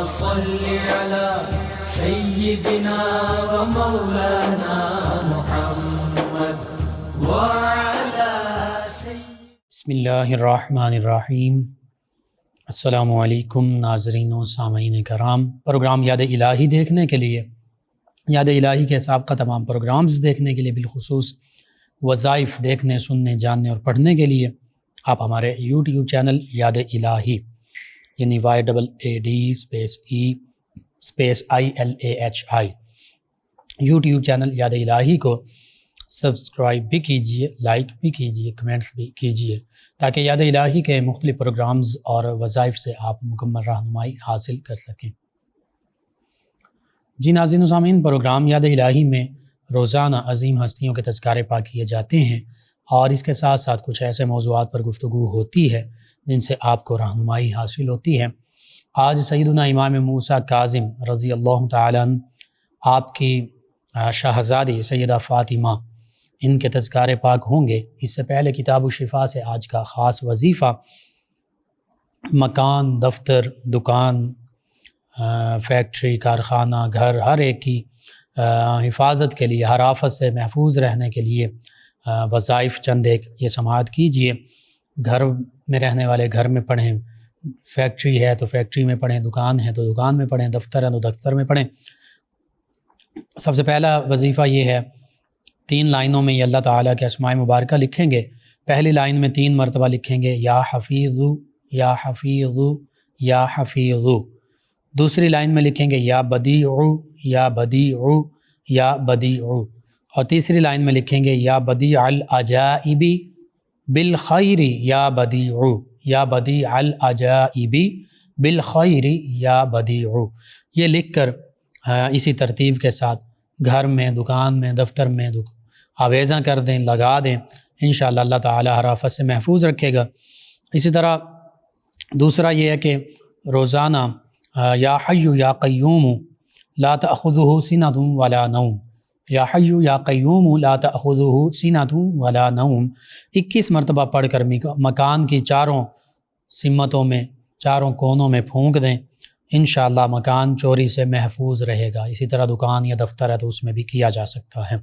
صل على سيدنا ومولانا محمد وعلى بسم اللہ الرحمن الرحیم۔ السلام علیکم ناظرین و سامعین کرام۔ پروگرام یاد الہی دیکھنے کے لیے، یاد الہی کے سابقہ تمام پروگرامز دیکھنے کے لیے، بالخصوص وظائف دیکھنے، سننے، جاننے اور پڑھنے کے لیے آپ ہمارے یوٹیوب چینل یاد الہی یعنی YAADE_ILAHI یوٹیوب چینل یاد الہی کو سبسکرائب بھی کیجئے، لائک بھی کیجئے، کمنٹس بھی کیجئے، تاکہ یاد الہی کے مختلف پروگرامز اور وظائف سے آپ مکمل رہنمائی حاصل کر سکیں۔ جی ناظرین و سامعین، پروگرام یاد الہی میں روزانہ عظیم ہستیوں کے تذکارے پاک کیے جاتے ہیں، اور اس کے ساتھ ساتھ کچھ ایسے موضوعات پر گفتگو ہوتی ہے جن سے آپ کو رہنمائی حاصل ہوتی ہے۔ آج سیدنا امام موسیٰ کاظم رضی اللہ تعالیٰ عنہ، آپ کی شہزادی سیدہ فاطمہ، ان کے تذکارے پاک ہوں گے۔ اس سے پہلے کتاب الشفا سے آج کا خاص وظیفہ مکان، دفتر، دکان، فیکٹری، کارخانہ، گھر، ہر ایک کی حفاظت کے لیے، ہر آفت سے محفوظ رہنے کے لیے وظائف چند ایک یہ سماعت کیجئے۔ گھر میں رہنے والے گھر میں پڑھیں، فیکٹری ہے تو فیکٹری میں پڑھیں، دکان ہے تو دکان میں پڑھیں، دفتر ہے تو دفتر میں پڑھیں۔ سب سے پہلا وظیفہ یہ ہے، 3 لائنوں میں یہ اللہ تعالیٰ کے اسماء مبارکہ لکھیں گے۔ پہلی لائن میں 3 مرتبہ لکھیں گے یا حفیظ یا حفیظ یا حفیظ۔ دوسری لائن میں لکھیں گے یا بدیع یا بدیع یا بدیع، اور تیسری لائن میں لکھیں گے یا بدیع العجائب بالخیر یا بدیع یا بدیع العجائب بالخیر یا بدیع۔ یہ لکھ کر اسی ترتیب کے ساتھ گھر میں، دکان میں، دفتر میں آویزاں کر دیں، لگا دیں، انشاءاللہ اللہ تعالی ہر آفت سے محفوظ رکھے گا۔ اسی طرح دوسرا یہ ہے کہ روزانہ یا حی یا قیوم لا تأخذہ سنۃ ولا نوم، یا حی یا قیوم لا تأخذہ سنۃ ولا نوم 21 مرتبہ پڑھ کر مکان کی چاروں سمتوں میں، چاروں کونوں میں پھونک دیں، انشاءاللہ مکان چوری سے محفوظ رہے گا۔ اسی طرح دکان یا دفتر ہے تو اس میں بھی کیا جا سکتا ہے۔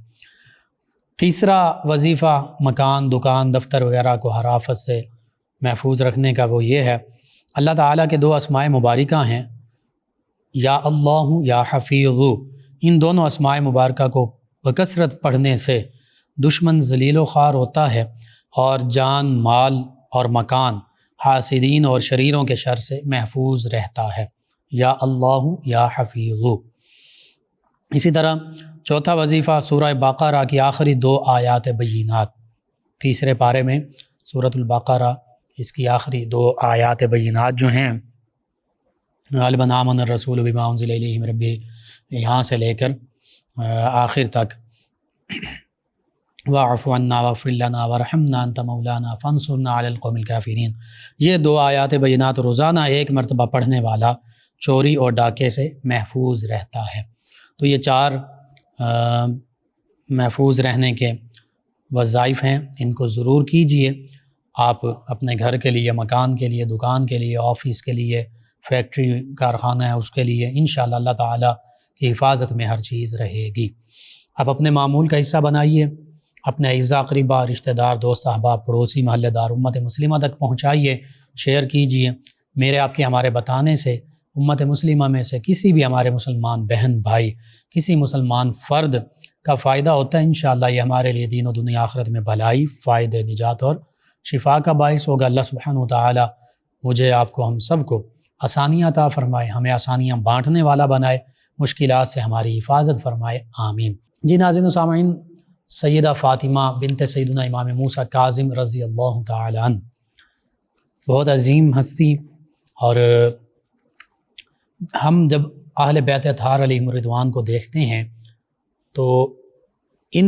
تیسرا وظیفہ مکان، دکان، دفتر وغیرہ کو ہر آفت سے محفوظ رکھنے کا وہ یہ ہے، اللہ تعالیٰ کے 2 اسماء مبارکہ ہیں یا اللہ یا حفیظ۔ ان دونوں اسماء مبارکہ کو بکثرت پڑھنے سے دشمن ذلیل و خوار ہوتا ہے، اور جان، مال اور مکان حاسدین اور شریروں کے شر سے محفوظ رہتا ہے، یا اللہ یا حفیظ۔ اسی طرح چوتھا وظیفہ سورہ بقرہ کی آخری 2 آیات بینات، تیسرے پارے میں سورۃ البقرہ، اس کی آخری 2 آیات بینات جو ہیں، غالباً آمن الرسول بما انزل الیہ من ربہ، یہاں سے لے کر آخر تک، واعف عنا واغفر لنا وارحمنا انت مولانا فانصرنا علی القوم الکافرین۔ یہ 2 آیات بینات روزانہ 1 مرتبہ پڑھنے والا چوری اور ڈاکے سے محفوظ رہتا ہے۔ تو یہ 4 محفوظ رہنے کے وظائف ہیں، ان کو ضرور کیجئے۔ آپ اپنے گھر کے لیے، مکان کے لیے، دکان کے لیے، آفس کے لیے، فیکٹری، کارخانہ ہے اس کے لیے، انشاءاللہ اللہ تعالیٰ کی حفاظت میں ہر چیز رہے گی۔ آپ اپنے معمول کا حصہ بنائیے، اپنے اعزاء، اقربا، رشتہ دار، دوست، احباب، پڑوسی، محلہ دار، امت مسلمہ تک پہنچائیے، شیئر کیجئے۔ میرے، آپ کے، ہمارے بتانے سے امت مسلمہ میں سے کسی بھی ہمارے مسلمان بہن بھائی، کسی مسلمان فرد کا فائدہ ہوتا ہے، انشاءاللہ یہ ہمارے لیے دین و دنیا آخرت میں بھلائی، فائدہ، نجات اور شفا کا باعث ہوگا۔ اللہ سبحانہ وتعالی مجھے، آپ کو، ہم سب کو آسانیاں عطا فرمائے، ہمیں آسانیاں بانٹنے والا بنائے، مشکلات سے ہماری حفاظت فرمائے، آمین۔ جی ناظرین و سامعین، سیدہ فاطمہ بنت سیدنا امام موسیٰ کاظم رضی اللہ تعالی عنہ بہت عظیم ہستی، اور ہم جب اہل بیت اطہار علیہم الرضوان کو دیکھتے ہیں تو ان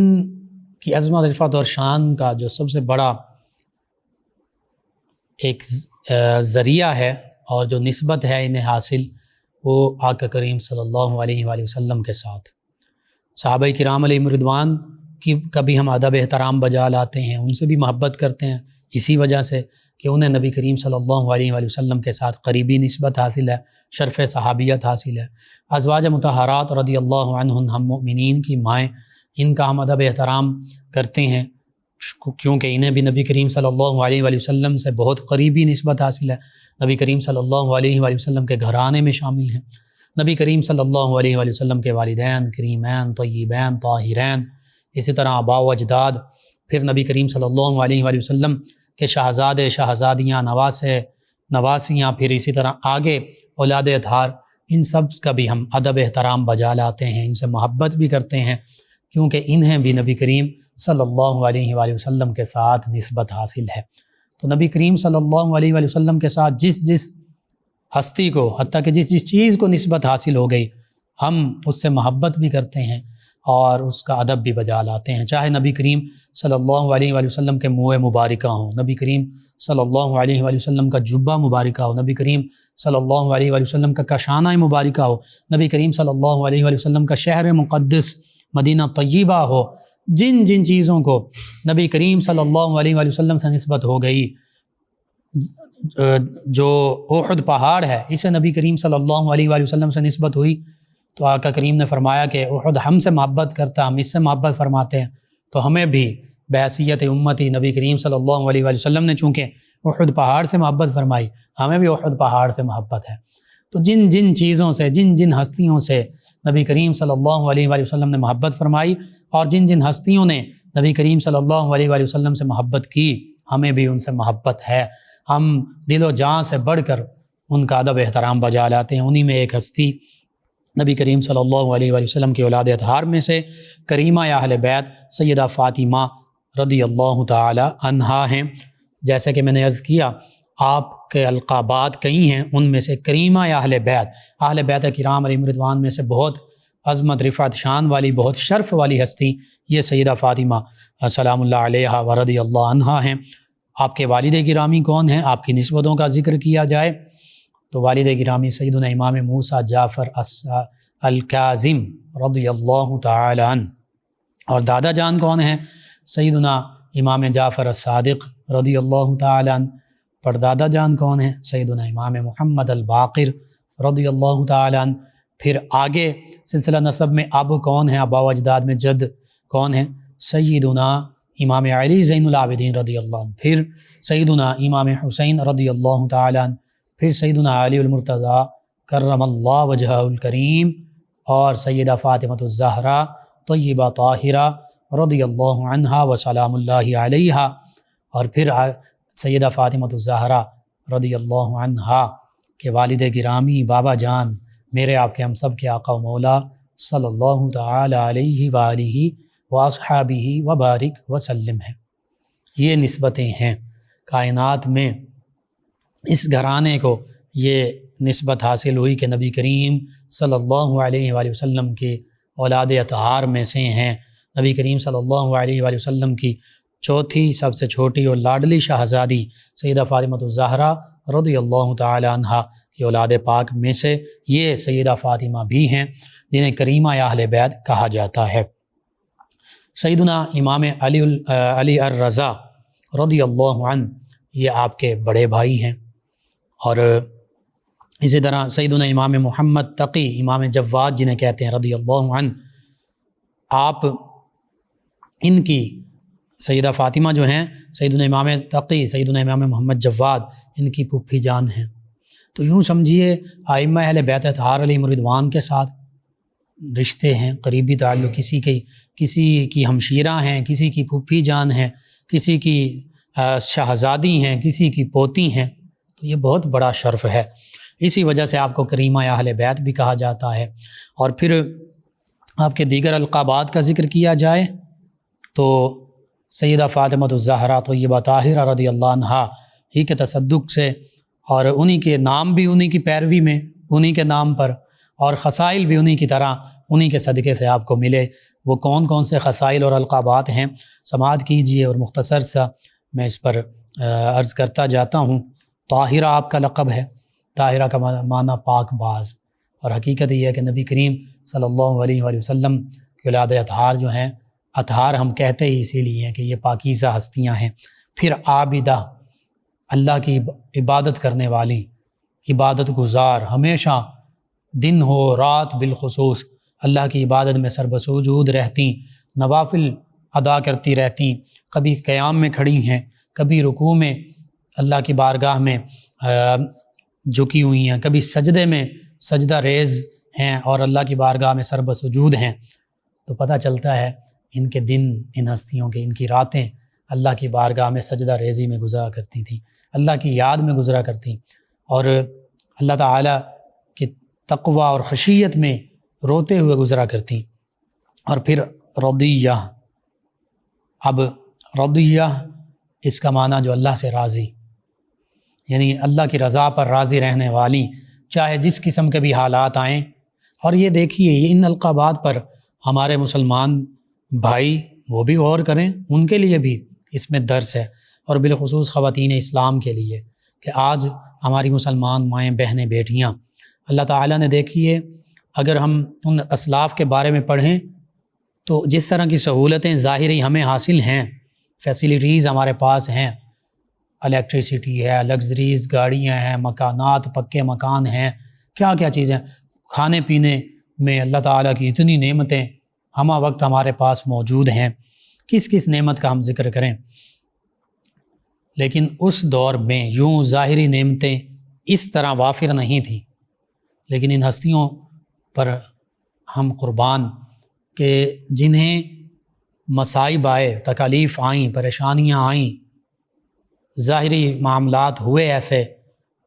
کی عظمت، رفعت اور شان کا جو سب سے بڑا ایک ذریعہ ہے اور جو نسبت ہے انہیں حاصل، وہ آقا کریم صلی اللہ علیہ وآلہ وسلم کے ساتھ صحابہ کرام علیہم الرضوان کی کبھی ہم ادب احترام بجا لاتے ہیں، ان سے بھی محبت کرتے ہیں، اسی وجہ سے کہ انہیں نبی کریم صلی اللہ علیہ وآلہ وسلم کے ساتھ قریبی نسبت حاصل ہے، شرف صحابیت حاصل ہے۔ ازواج مطہرات رضی اللہ عنہن ہم مؤمنین کی مائیں، ان کا ہم ادب احترام کرتے ہیں کیونکہ انہیں بھی نبی کریم صلی اللہ علیہ وآلہ وسلم سے بہت قریبی نسبت حاصل ہے۔ نبی کریم صلی اللہ علیہ وآلہ وسلم کے گھرانے میں شامل ہیں۔ نبی کریم صلی اللہ علیہ وآلہ وسلم کے والدین کریمین طیبین طاہرین، اسی طرح آباء و اجداد، پھر نبی کریم صلی اللہ علیہ وآلہ وسلم کے شہزادے شہزادیاں نواسے نواسیاں، پھر اسی طرح آگے اولاد اطہار، ان سب کا بھی ہم ادب احترام بجا لاتے ہیں، ان سے محبت بھی کرتے ہیں کیونکہ انہیں بھی نبی کریم صلی اللہ علیہ وآلہ وسلم کے ساتھ نسبت حاصل ہے۔ تو نبی کریم صلی اللہ علیہ وآلہ وسلم کے ساتھ جس ہستی کو، حتیٰ کہ جس چیز کو نسبت حاصل ہو گئی، ہم اس سے محبت بھی کرتے ہیں اور اس کا ادب بھی بجا لاتے ہیں، چاہے نبی کریم صلی اللہ علیہ وآلہ وسلم کے منہ مبارکہ ہوں، نبی کریم صلی اللہ علیہ وآلہ وسلم کا جبہ مبارکہ ہو، نبی کریم صلی اللہ علیہ وآلہ وسلم کا کاشانہ مبارکہ ہو، نبی کریم صلی اللہ علیہ وآلہ وسلم کا شہر مقدس مدینہ طیبہ ہو، جن چیزوں کو نبی کریم صلی اللہ علیہ وآلہ وسلم سے نسبت ہو گئی، جو احد پہاڑ ہے اسے نبی کریم صلی اللہ علیہ وآلہ وسلم سے نسبت ہوئی تو آقا کریم نے فرمایا کہ احد ہم سے محبت کرتا، ہم اس سے محبت فرماتے ہیں، تو ہمیں بھی بحیثیت امتی نبی کریم صلی اللہ علیہ وآلہ وسلم نے چونکہ احد پہاڑ سے محبت فرمائی، ہمیں بھی احد پہاڑ سے محبت ہے۔ تو جن چیزوں سے، جن ہستیوں سے نبی کریم صلی اللہ علیہ وآلہ وسلم نے محبت فرمائی اور جن ہستیوں نے نبی کریم صلی اللہ علیہ وآلہ وسلم سے محبت کی، ہمیں بھی ان سے محبت ہے، ہم دل و جان سے بڑھ کر ان کا ادب احترام بجا لاتے ہیں۔ انہی میں ایک ہستی نبی کریم صلی اللہ علیہ وآلہ وسلم کے اولاد اطہار میں سے کریمہ اہل بیت سیدہ فاطمہ رضی اللہ تعالی عنہا ہیں۔ جیسے کہ میں نے عرض کیا، آپ کے القابات کئی ہیں، ان میں سے کریمہ اہل بیت کرام علیہم رضوان میں سے بہت عظمت رفعت شان والی، بہت شرف والی ہستی یہ سیدہ فاطمہ سلام اللہ علیہا و رضی اللہ عنہا ہیں۔ آپ کے والد گرامی کون ہیں؟ آپ کی نسبتوں کا ذکر کیا جائے تو والد گرامی سیدنا امام موسیٰ جعفر الکاظم رضی اللہ تعالی عنہ، اور دادا جان کون ہیں؟ سیدنا امام جعفر الصادق رضی اللہ تعالی عنہ۔ پردادا جان کون ہیں؟ سیدنا امام محمد الباقر رضی اللہ تعالی عنہ۔ پھر آگے سلسلہ نسب میں اب کون ہیں؟ آباء و اجداد میں جد کون ہیں؟ سیدنا امام علی زین العابدین رضی اللہ عنہ، پھر سیدنا امام حسین رضی اللہ تعالی عنہ، پھر سیدنا علی المرتضیٰ کرم اللہ وجہہ الکریم، اور سیدہ فاطمہ الزہرا طیبہ طاہرہ رضی اللہ عنہا و سلام اللہ علیہا، اور پھر سیدہ فاطمہ الزہرا رضی اللہ عنہا کے والد گرامی بابا جان میرے آپ کے ہم سب کے آقا و مولا صلی اللہ تعالی علیہ وآلہ واصحابہ وبارک وسلم ہیں۔ یہ نسبتیں ہیں کائنات میں، اس گھرانے کو یہ نسبت حاصل ہوئی کہ نبی کریم صلی اللہ علیہ وآلہ وسلم کی اولاد اطہار میں سے ہیں۔ نبی کریم صلی اللہ علیہ وآلہ وسلم کی چوتھی سب سے چھوٹی اور لاڈلی شہزادی سیدہ فاطمہ الزہرا رضی اللہ تعالی عنہا کی اولاد پاک میں سے یہ سیدہ فاطمہ بھی ہیں، جنہیں کریمہ اہل بیت کہا جاتا ہے۔ سیدنا امام علی الرضا رضی اللہ عنہ یہ آپ کے بڑے بھائی ہیں، اور اسی طرح سیدنا امام محمد تقی امام جواد جنہیں کہتے ہیں رضی اللہ عنہ، آپ ان کی سیدہ فاطمہ جو ہیں، سیدنا امام تقی سیدنا امام محمد جواد ان کی پھوپھی جان ہیں۔ تو یوں سمجھیے ائمہ اہل بیت اطہار علیہم رضوان کے ساتھ رشتے ہیں، قریبی تعلق، کسی کی ہمشیرہ ہیں، کسی کی پھوپھی جان ہیں، کسی کی شہزادی ہیں، کسی کی پوتی ہیں، تو یہ بہت بڑا شرف ہے۔ اسی وجہ سے آپ کو کریمہ اہل بیت بھی کہا جاتا ہے۔ اور پھر آپ کے دیگر القابات کا ذکر کیا جائے تو سیدہ فاطمہ الزہرا طیبہ طاہرہ رضی اللہ عنہا ہی کے تصدق سے، اور انہی کے نام بھی انہی کی پیروی میں، انہی کے نام پر، اور خصائل بھی انہی کی طرح انہی کے صدقے سے آپ کو ملے۔ وہ کون سے خصائل اور القابات ہیں سماعت کیجئے، اور مختصر سا میں اس پر عرض کرتا جاتا ہوں۔ طاہرہ آپ کا لقب ہے، طاہرہ کا معنی پاک باز، اور حقیقت یہ ہے کہ نبی کریم صلی اللہ علیہ وآلہ وسلم کی اولاد اطہار جو ہیں، اطہار ہم کہتے ہی اسی لیے ہیں کہ یہ پاکیزہ ہستیاں ہیں، پھر عابدہ، اللہ کی عبادت کرنے والی، عبادت گزار، ہمیشہ دن ہو رات بالخصوص اللہ کی عبادت میں سربسوجود رہتی، نوافل ادا کرتی رہتی، کبھی قیام میں کھڑی ہیں، کبھی رکوع میں اللہ کی بارگاہ میں جھکی ہوئی ہیں، کبھی سجدے میں سجدہ ریز ہیں اور اللہ کی بارگاہ میں سربسجود ہیں، تو پتہ چلتا ہے ان کے دن، ان ہستیوں کے، ان کی راتیں اللہ کی بارگاہ میں سجدہ ریزی میں گزرا کرتی تھیں، اللہ کی یاد میں گزرا کرتی، اور اللہ تعالیٰ کی تقوی اور خشیت میں روتے ہوئے گزرا کرتی۔ اور پھر رضیہ، اب رضیہ اس کا معنی جو اللہ سے راضی، یعنی اللہ کی رضا پر راضی رہنے والی، چاہے جس قسم کے بھی حالات آئیں۔ اور یہ دیکھیے، یہ ان القابات پر ہمارے مسلمان بھائی وہ بھی غور کریں، ان کے لیے بھی اس میں درس ہے، اور بالخصوص خواتین اسلام کے لیے کہ آج ہماری مسلمان مائیں، بہنیں، بیٹیاں، اللہ تعالیٰ نے دیکھیے اگر ہم ان اسلاف کے بارے میں پڑھیں تو جس طرح کی سہولتیں ظاہری ہمیں حاصل ہیں، فیسلٹیز ہمارے پاس ہیں، الیکٹریسٹی ہے، لگژریز گاڑیاں ہیں، مکانات، پکے مکان ہیں، کیا کیا چیزیں، کھانے پینے میں اللہ تعالیٰ کی اتنی نعمتیں ہمہ وقت ہمارے پاس موجود ہیں، کس کس نعمت کا ہم ذکر کریں۔ لیکن اس دور میں یوں ظاہری نعمتیں اس طرح وافر نہیں تھیں، لیکن ان ہستیوں پر ہم قربان کہ جنہیں مصائب آئے، تکالیف آئیں، پریشانیاں آئیں، ظاہری معاملات ہوئے ایسے،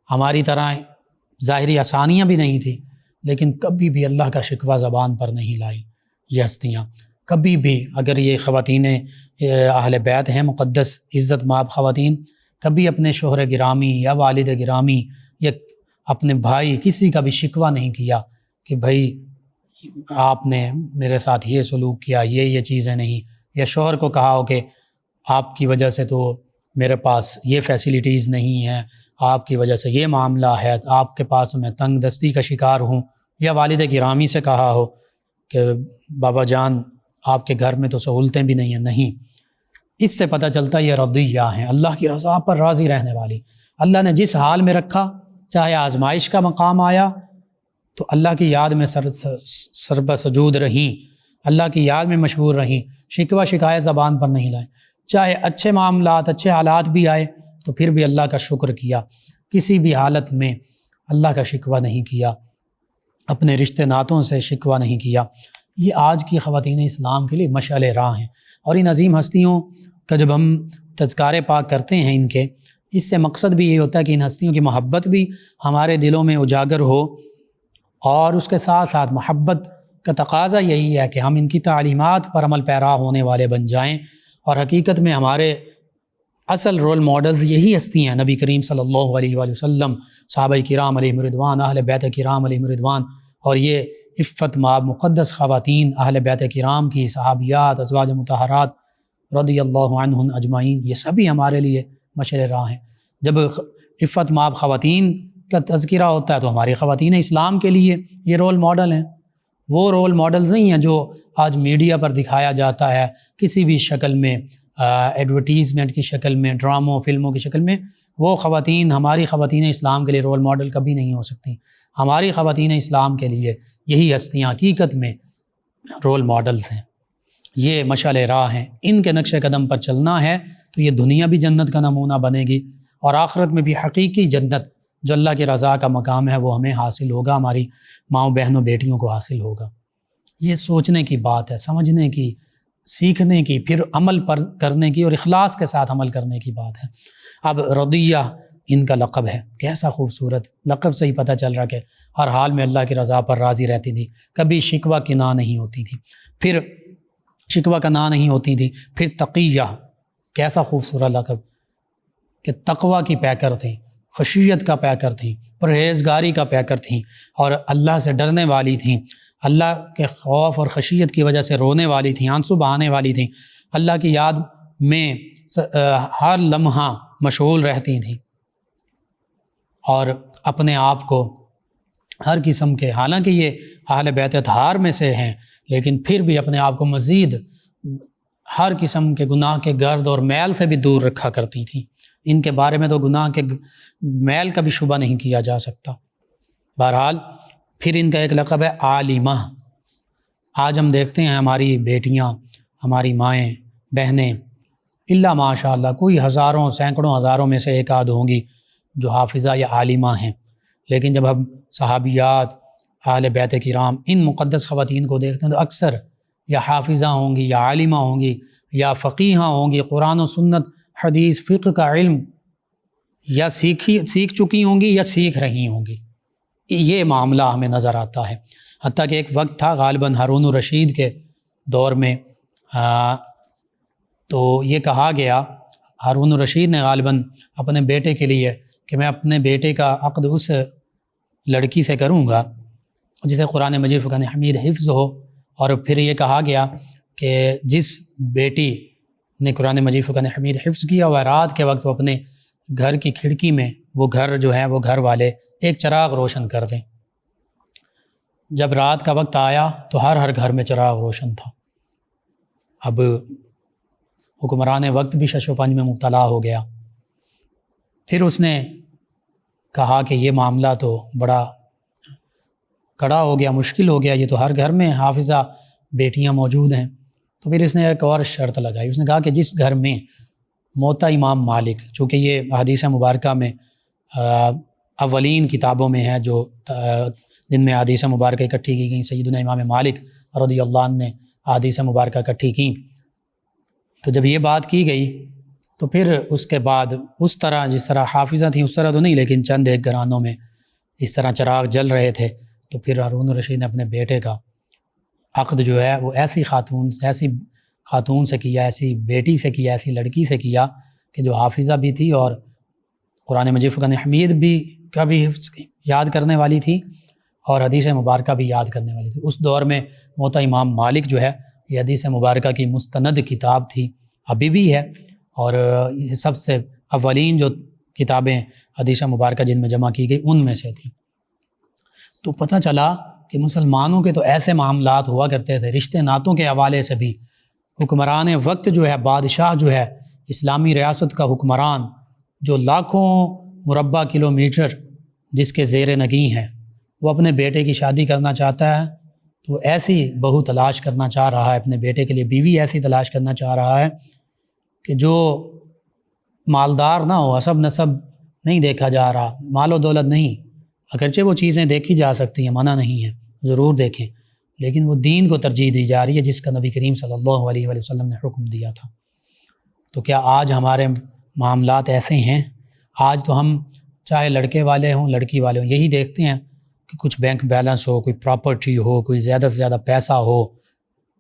ہماری طرح ظاہری آسانیاں بھی نہیں تھیں، لیکن کبھی بھی اللہ کا شکوہ زبان پر نہیں لائیں یہ ہستیاں، کبھی بھی۔ اگر یہ خواتین اہل بیت ہیں، مقدس عزت مآب خواتین، کبھی اپنے شوہر گرامی یا والد گرامی یا اپنے بھائی کسی کا بھی شکوہ نہیں کیا کہ بھائی آپ نے میرے ساتھ یہ سلوک کیا، یہ چیزیں نہیں، یا شوہر کو کہا ہو کہ آپ کی وجہ سے تو میرے پاس یہ فیسلٹیز نہیں ہیں، آپ کی وجہ سے یہ معاملہ ہے، آپ کے پاس میں تنگ دستی کا شکار ہوں، یا والد گرامی سے کہا ہو کہ بابا جان آپ کے گھر میں تو سہولتیں بھی نہیں ہیں، نہیں۔ اس سے پتہ چلتا یہ رضیہ ہیں، اللہ کی رضا پر راضی رہنے والی، اللہ نے جس حال میں رکھا، چاہے آزمائش کا مقام آیا تو اللہ کی یاد میں سربسجود رہیں، اللہ کی یاد میں مشغول رہیں، شکوہ شکایت زبان پر نہیں لائیں، چاہے اچھے معاملات، اچھے حالات بھی آئے تو پھر بھی اللہ کا شکر کیا، کسی بھی حالت میں اللہ کا شکوہ نہیں کیا، اپنے رشتے ناتوں سے شکوہ نہیں کیا۔ یہ آج کی خواتین اسلام کے لیے مشعل راہ ہیں، اور ان عظیم ہستیوں کا جب ہم تذکارے پاک کرتے ہیں ان کے، اس سے مقصد بھی یہ ہوتا ہے کہ ان ہستیوں کی محبت بھی ہمارے دلوں میں اجاگر ہو، اور اس کے ساتھ ساتھ محبت کا تقاضا یہی ہے کہ ہم ان کی تعلیمات پر عمل پیرا ہونے والے بن جائیں، اور حقیقت میں ہمارے اصل رول ماڈلز یہی ہستی ہیں، نبی کریم صلی اللہ علیہ وآلہ وسلم، صحابہ کرام علیہم رضوان، اہل بیت کرام علیہم رضوان، اور یہ عفت مآب مقدس خواتین اہل بیت کرام کی صحابیات، ازواج مطہرات رضی اللہ عنہن اجمعین، یہ سبھی ہمارے لیے مشعل راہ ہیں۔ جب عفت مآب خواتین کا تذکرہ ہوتا ہے تو ہماری خواتین اسلام کے لیے یہ رول ماڈل ہیں، وہ رول ماڈلز نہیں ہیں جو آج میڈیا پر دکھایا جاتا ہے کسی بھی شکل میں، ایڈورٹیزمنٹ کی شکل میں، ڈراموں، فلموں کی شکل میں۔ وہ خواتین، ہماری خواتین اسلام کے لیے رول ماڈل کبھی نہیں ہو سکتی۔ ہماری خواتین اسلام کے لیے یہی ہستیاں حقیقت میں رول ماڈلز ہیں، یہ مشعل راہ ہیں، ان کے نقش قدم پر چلنا ہے تو یہ دنیا بھی جنت کا نمونہ بنے گی، اور آخرت میں بھی حقیقی جنت جو اللہ کی رضا کا مقام ہے وہ ہمیں حاصل ہوگا، ہماری ماؤں بہنوں بیٹیوں کو حاصل ہوگا۔ یہ سوچنے کی بات ہے، سمجھنے کی، سیکھنے کی، پھر عمل پر کرنے کی، اور اخلاص کے ساتھ عمل کرنے کی بات ہے۔ اب رضیہ ان کا لقب ہے، کیسا خوبصورت لقب سے ہی پتہ چل رہا کہ ہر حال میں اللہ کی رضا پر راضی رہتی تھی، کبھی شکوہ کی نہ نہیں ہوتی تھی، پھر شکوہ کا نہ نہیں ہوتی تھی۔ پھر تقیہ، کیسا خوبصورت لقب کہ تقوی کی پیکر تھیں، خشیت کا پیکر تھیں، پرہیزگاری کا پیکر تھیں، اور اللہ سے ڈرنے والی تھیں، اللہ کے خوف اور خشیت کی وجہ سے رونے والی تھیں، آنسو بہانے والی تھیں، اللہ کی یاد میں ہر لمحہ مشغول رہتی تھیں، اور اپنے آپ کو ہر قسم کے، حالانکہ یہ اہل بیت اطہار میں سے ہیں، لیکن پھر بھی اپنے آپ کو مزید ہر قسم کے گناہ کے گرد اور میل سے بھی دور رکھا کرتی تھیں۔ ان کے بارے میں تو گناہ کے میل کا بھی شبہ نہیں کیا جا سکتا۔ بہرحال پھر ان کا ایک لقب ہے عالمہ۔ آج ہم دیکھتے ہیں ہماری بیٹیاں، ہماری مائیں، بہنیں، الا ماشاء اللہ کوئی ہزاروں سینکڑوں ہزاروں میں سے ایک آدھ ہوں گی جو حافظہ یا عالمہ ہیں، لیکن جب ہم صحابیات، اہل بیت کرام، ان مقدس خواتین کو دیکھتے ہیں تو اکثر یا حافظہ ہوں گی یا عالمہ ہوں گی یا فقیہہ ہوں گی، قرآن و سنت، حدیث، فقہ کا علم یا سیکھ چکی ہوں گی یا سیکھ رہی ہوں گی۔ یہ معاملہ ہمیں نظر آتا ہے۔ حتیٰ کہ ایک وقت تھا غالباً ہارون الرشید کے دور میں، تو یہ کہا گیا، ہارون الرشید نے غالباً اپنے بیٹے کے لیے کہ میں اپنے بیٹے کا عقد اس لڑکی سے کروں گا جسے قرآن مجید فرقان حمید حفظ ہو، اور پھر یہ کہا گیا کہ جس بیٹی نے قرآن مجید فرقان حمید حفظ کیا وہ رات کے وقت وہ اپنے گھر کی کھڑکی میں وہ گھر جو ہے وہ گھر والے ایک چراغ روشن کر دیں۔ جب رات کا وقت آیا تو ہر گھر میں چراغ روشن تھا۔ اب حکمران وقت بھی شش و پنج میں مبتلا ہو گیا۔ پھر اس نے کہا کہ یہ معاملہ تو بڑا کڑا ہو گیا، مشکل ہو گیا، یہ تو ہر گھر میں حافظہ بیٹیاں موجود ہیں۔ تو پھر اس نے ایک اور شرط لگائی، اس نے کہا کہ جس گھر میں موطا امام مالک، چونکہ یہ حدیث مبارکہ میں اولین کتابوں میں ہے جو جن میں حدیث مبارکہ اکٹھی کی گئیں، سیدنا امام مالک رضی اللہ عنہ نے حدیث مبارکہ اکٹھی کیں، تو جب یہ بات کی گئی تو پھر اس کے بعد اس طرح جس طرح حافظہ تھیں اس طرح تو نہیں، لیکن چند ایک گھرانوں میں اس طرح چراغ جل رہے تھے، تو پھر ہارون الرشید نے اپنے بیٹے کا عقد جو ہے وہ ایسی خاتون سے کیا، ایسی بیٹی سے کیا، ایسی لڑکی سے کیا کہ جو حافظہ بھی تھی اور قرآن مجید فرقان حمید بھی کا بھی حفظ یاد کرنے والی تھی اور حدیث مبارکہ بھی یاد کرنے والی تھی۔ اس دور میں موطا امام مالک جو ہے یہ حدیث مبارکہ کی مستند کتاب تھی، ابھی بھی ہے، اور یہ سب سے اولین جو کتابیں حدیث مبارکہ جن میں جمع کی گئی ان میں سے تھی۔ تو پتہ چلا کہ مسلمانوں کے تو ایسے معاملات ہوا کرتے تھے، رشتے ناتوں کے حوالے سے بھی حکمران وقت جو ہے، بادشاہ جو ہے، اسلامی ریاست کا حکمران جو لاکھوں مربع کلومیٹر جس کے زیر نگیں ہیں، وہ اپنے بیٹے کی شادی کرنا چاہتا ہے تو ایسی بہو تلاش کرنا چاہ رہا ہے، اپنے بیٹے کے لیے بیوی ایسی تلاش کرنا چاہ رہا ہے کہ جو مالدار نہ ہو، حسب نسب نہیں دیکھا جا رہا، مال و دولت نہیں، اگرچہ وہ چیزیں دیکھی جا سکتی ہیں، منع نہیں ہے، ضرور دیکھیں، لیکن وہ دین کو ترجیح دی جا رہی ہے جس کا نبی کریم صلی اللہ علیہ وآلہ وسلم نے حکم دیا تھا۔ تو کیا آج ہمارے معاملات ایسے ہیں؟ آج تو ہم چاہے لڑکے والے ہوں لڑکی والے ہوں یہی دیکھتے ہیں کہ کچھ بینک بیلنس ہو، کوئی پراپرٹی ہو، کوئی زیادہ سے زیادہ پیسہ ہو،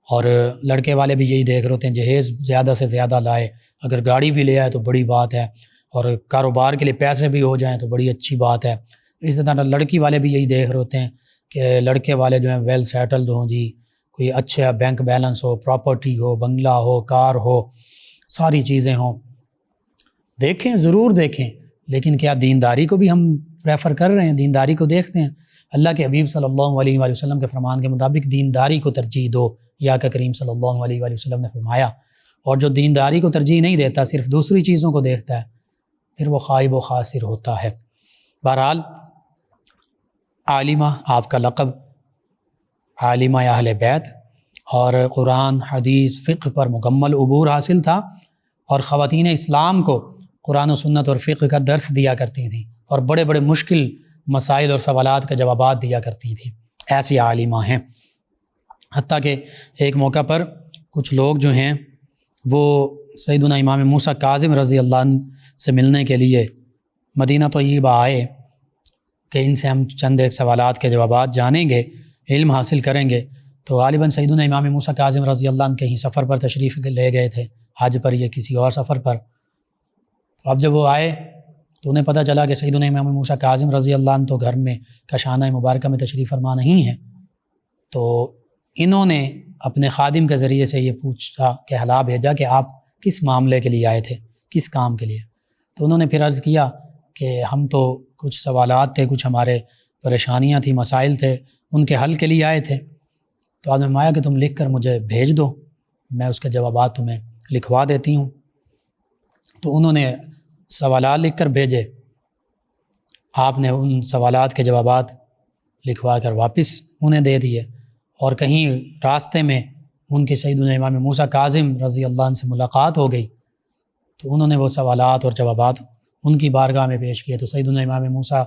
اور لڑکے والے بھی یہی دیکھ رہے ہوتے ہیں جہیز زیادہ سے زیادہ لائے، اگر گاڑی بھی لے آئے تو بڑی بات ہے، اور کاروبار کے لیے پیسے بھی ہو جائیں تو بڑی اچھی بات ہے۔ اس طرح لڑکی والے بھی یہی دیکھ رہے ہوتے ہیں کہ لڑکے والے جو ہیں ویل سیٹلڈ ہوں، جی کوئی اچھا بینک بیلنس ہو، پراپرٹی ہو، بنگلہ ہو، کار ہو، ساری چیزیں ہوں۔ دیکھیں، ضرور دیکھیں، لیکن کیا دینداری کو بھی ہم پریفر کر رہے ہیں؟ دینداری کو دیکھتے ہیں؟ اللہ کے حبیب صلی اللہ علیہ وآلہ وسلم کے فرمان کے مطابق دینداری کو ترجیح دو، یا کہ کریم صلی اللہ علیہ وآلہ وسلم نے فرمایا، اور جو دینداری کو ترجیح نہیں دیتا، صرف دوسری چیزوں کو دیکھتا ہے، پھر وہ خائب و خاسر ہوتا ہے۔ بہرحال عالمہ آپ کا لقب، عالمہ اہل بیت، اور قرآن، حدیث، فقہ پر مکمل عبور حاصل تھا، اور خواتین اسلام کو قرآن و سنت اور فقہ کا درس دیا کرتی تھیں، اور بڑے بڑے مشکل مسائل اور سوالات کا جوابات دیا کرتی تھیں۔ ایسی عالمہ ہیں، حتیٰ کہ ایک موقع پر کچھ لوگ جو ہیں وہ سیدنا امام موسیٰ کاظم رضی اللہ عنہ سے ملنے کے لیے مدینہ طیبہ آئے کہ ان سے ہم چند ایک سوالات کے جوابات جانیں گے، علم حاصل کریں گے۔ تو غالباً سیدنا امام موسیٰ کاظم رضی اللہ عنہ کہیں سفر پر تشریف لے گئے تھے، حج پر یا کسی اور سفر پر۔ اب جب وہ آئے تو انہیں پتہ چلا کہ سیدنا امام موسیٰ کاظم رضی اللہ عنہ تو گھر میں کاشانہ مبارکہ میں تشریف فرما نہیں ہیں، تو انہوں نے اپنے خادم کے ذریعے سے یہ پوچھا، کہلا بھیجا کہ آپ کس معاملے کے لیے آئے تھے، کس کام کے لیے؟ تو انہوں نے پھر عرض کیا کہ ہم تو کچھ سوالات تھے، کچھ ہمارے پریشانیاں تھیں، مسائل تھے، ان کے حل کے لیے آئے تھے۔ تو آپ نے فرمایا کہ تم لکھ کر مجھے بھیج دو، میں اس کے جوابات تمہیں لکھوا دیتی ہوں۔ تو انہوں نے سوالات لکھ کر بھیجے، آپ نے ان سوالات کے جوابات لکھوا کر واپس انہیں دے دیے، اور کہیں راستے میں ان کے سیدنا امام موسیٰ کاظم رضی اللہ عنہ سے ملاقات ہو گئی، تو انہوں نے وہ سوالات اور جوابات ان کی بارگاہ میں پیش کیے۔ تو سیدنا امام موسیٰ